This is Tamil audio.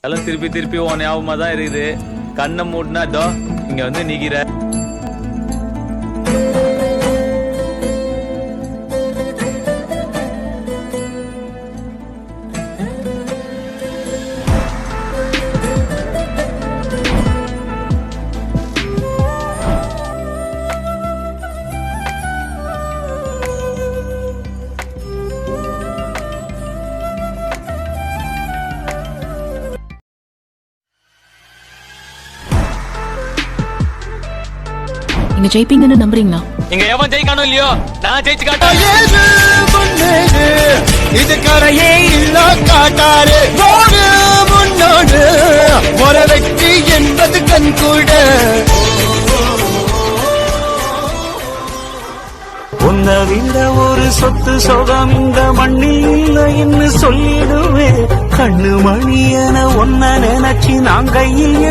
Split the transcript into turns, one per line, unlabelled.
எல்லாம் திருப்பி திருப்பி உன் ஞாபகமா தான் இருக்குது. கண்ணை மூட்டினா தோ இங்க வந்து நிக்கிற.
நீங்க ஜெயிப்பீங்கன்னு நம்புறீங்களா?
இங்க எவன் ஜெயிக்கணும் இல்லையோ நான் ஜெயிச்சு காட்டேன்.
இது கரையே இல்ல காட்டாரு முன்னோடு ஒரு வெற்றி என்பது கண் கூட.
உன்னை விட ஒரு சொத்து சொகம் இந்த மண்ணில் இல்லைன்னு சொல்லிடுவேன். கண்ணு மணியன ஒன்ன நினைச்சு நான் கையில்